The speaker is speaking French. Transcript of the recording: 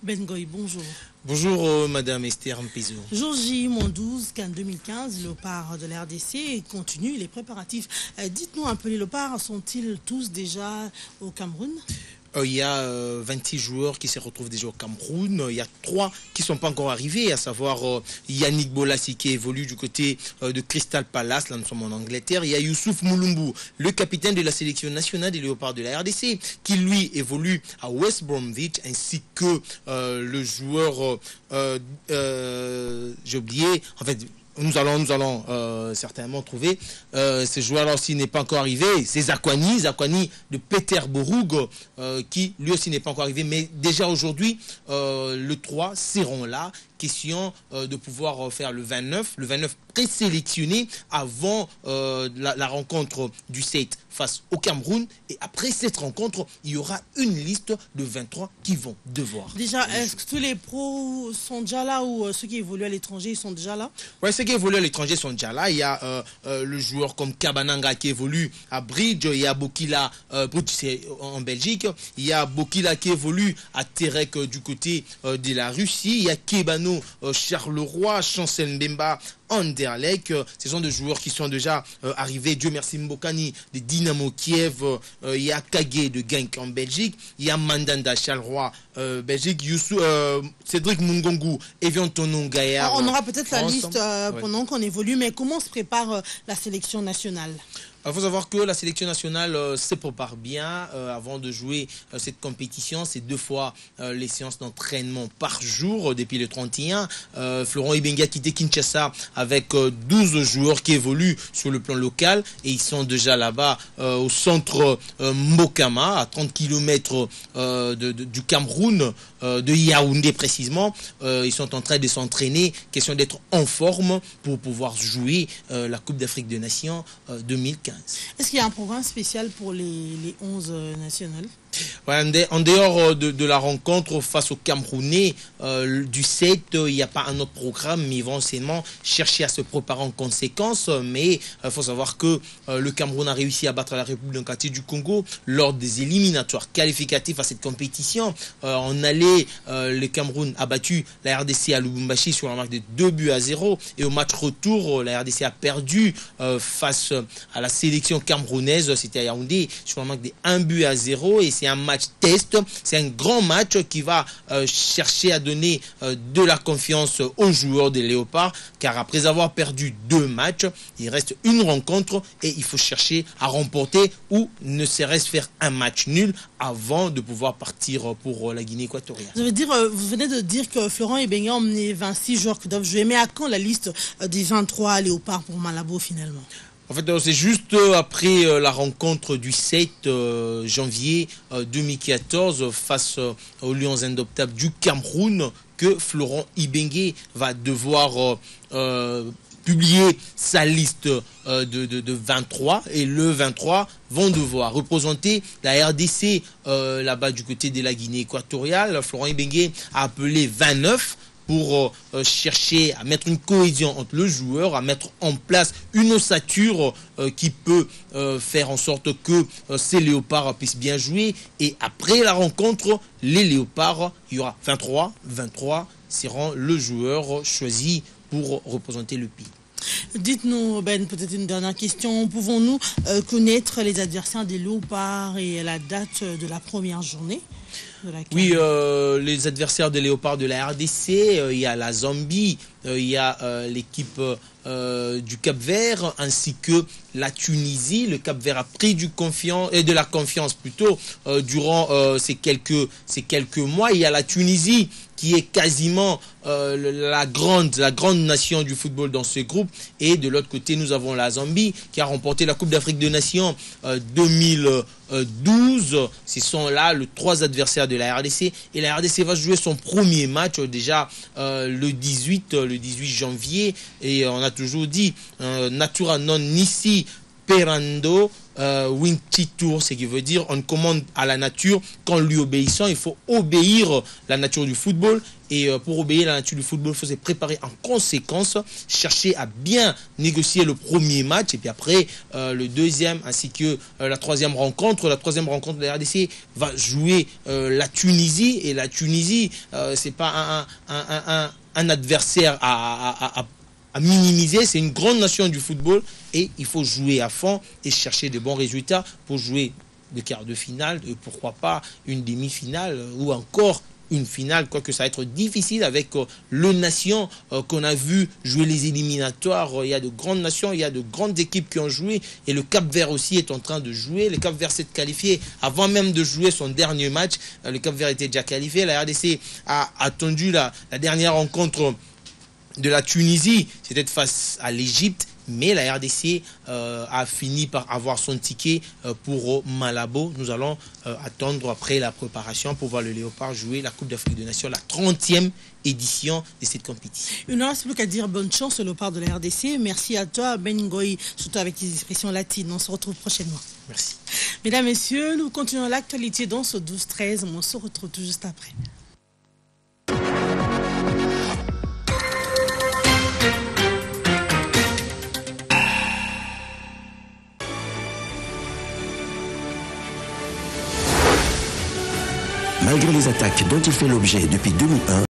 Ben Goy, bonjour. Bonjour Madame Esther Mpezo. Jour J-12, CAN 2015, Léopard de la RDC continue les préparatifs. Dites-nous un peu, les Léopards sont-ils tous déjà au Cameroun? Il y a 26 joueurs qui se retrouvent déjà au Cameroun. Il y a 3 qui ne sont pas encore arrivés, à savoir Yannick Bolassi qui évolue du côté de Crystal Palace, là nous sommes en Angleterre. Il y a Youssouf Moulumbu, le capitaine de la sélection nationale des Léopards de la RDC, qui lui évolue à West Bromwich, ainsi que le joueur, j'ai oublié, en fait... Nous allons certainement trouver. Ce joueur-là aussi n'est pas encore arrivé. C'est Zakwani de Peterborough, qui lui aussi n'est pas encore arrivé. Mais déjà aujourd'hui, le 3 seront là. Question de pouvoir faire le 29 présélectionné avant la rencontre du 7 face au Cameroun. Et après cette rencontre, il y aura une liste de 23 qui vont devoir. Déjà, est-ce que tous les pros sont déjà là ou ceux qui évoluent à l'étranger ils sont déjà là? Oui, ceux qui évoluent à l'étranger sont déjà là. Il y a le joueur comme Kabananga qui évolue à Bridge. Il y a Bokila, c'est en Belgique. Il y a Bokila qui évolue à Terek du côté de la Russie. Il y a Kebano, Charleroi, Chancel Mbemba, Anderlecht. Ce sont des joueurs qui sont déjà arrivés. Dieu merci, Mbokani de Dynamo Kiev. Il y a Kage de Genk en Belgique. Il y a Mandanda Charleroi, Belgique. Cédric Mungongu, Evian Tonon Gaillard. On aura peut-être la liste pendant qu'on évolue, mais comment se prépare la sélection nationale? Il faut savoir que la sélection nationale se prépare bien avant de jouer cette compétition. C'est 2 fois les séances d'entraînement par jour depuis le 31. Florent Ibenga a quitté Kinshasa avec 12 joueurs qui évoluent sur le plan local et ils sont déjà là-bas au centre Mokama, à 30 km du Cameroun, de Yaoundé précisément. Ils sont en train de s'entraîner, question d'être en forme pour pouvoir jouer la Coupe d'Afrique des Nations 2015. Est-ce qu'il y a un programme spécial pour les 11 nationales? Ouais, en dehors de la rencontre face aux Camerounais du 7, il n'y a pas un autre programme, mais ils vont seulement chercher à se préparer en conséquence. Mais il faut savoir que le Cameroun a réussi à battre la République démocratique du Congo lors des éliminatoires qualificatifs à cette compétition. En allée, le Cameroun a battu la RDC à Lubumbashi sur la marque de 2-0. Et au match retour, la RDC a perdu face à la sélection camerounaise, c'était à Yaoundé, sur la marque de 1-0. Et c'est un match test, c'est un grand match qui va chercher à donner de la confiance aux joueurs des Léopards, car après avoir perdu 2 matchs, il reste une rencontre et il faut chercher à remporter ou ne serait-ce faire un match nul avant de pouvoir partir pour la Guinée équatoriale. Vous venez de dire que Florent Ibenga a emmené 26 joueurs qui doivent jouer, mais à quand la liste des 23 Léopards pour Malabo finalement? En fait, c'est juste après la rencontre du 7 janvier 2014 face aux Lions Indoptables du Cameroun que Florent Ibenge va devoir publier sa liste de 23 et le 23 vont devoir représenter la RDC là-bas du côté de la Guinée équatoriale. Florent Ibenge a appelé 29 pour chercher à mettre une cohésion entre le joueur, à mettre en place une ossature qui peut faire en sorte que ces léopards puissent bien jouer. Et après la rencontre, les léopards, il y aura 23 seront le joueur choisi pour représenter le pays. Dites-nous, Ben, peut-être une dernière question. Pouvons-nous connaître les adversaires des Léopards et la date de la première journée? Oui, les adversaires des Léopards de la RDC, il y a la Zambie, il y a l'équipe du Cap-Vert ainsi que la Tunisie. Le Cap-Vert a pris de la confiance plutôt durant ces quelques mois. Il y a la Tunisie qui est quasiment la grande nation du football dans ce groupe. Et de l'autre côté, nous avons la Zambie qui a remporté la Coupe d'Afrique des Nations 2012. Ce sont là les 3 adversaires de la RDC. Et la RDC va jouer son premier match déjà le 18 janvier. Et on a toujours dit Natura non nisi perando Wintitur, ce qui veut dire on commande à la nature qu'en lui obéissant, il faut obéir la nature du football. Et pour obéir à la nature du football, il faut se préparer en conséquence, chercher à bien négocier le premier match et puis après le deuxième ainsi que la troisième rencontre. La troisième rencontre de la RDC va jouer la Tunisie et la Tunisie, c'est pas un adversaire à minimiser, c'est une grande nation du football et il faut jouer à fond et chercher de bons résultats pour jouer le quart de finale et pourquoi pas une demi-finale ou encore une finale, quoique ça va être difficile avec le nation qu'on a vu jouer les éliminatoires. Il y a de grandes nations, il y a de grandes équipes qui ont joué et le Cap-Vert aussi est en train de jouer. Le Cap-Vert s'est qualifié avant même de jouer son dernier match. Le Cap-Vert était déjà qualifié. La RDC a attendu la dernière rencontre de la Tunisie, c'était face à l'Égypte, mais la RDC a fini par avoir son ticket pour Malabo. Nous allons attendre après la préparation pour voir le Léopard jouer la Coupe d'Afrique des Nations, la 30e édition de cette compétition. Il ne reste plus qu'à dire bonne chance au Léopard de la RDC. Merci à toi, Ben Ngoï, surtout avec tes expressions latines. On se retrouve prochainement. Merci. Mesdames, Messieurs, nous continuons l'actualité dans ce 12-13. On se retrouve tout juste après. Malgré les attaques dont il fait l'objet depuis 2001,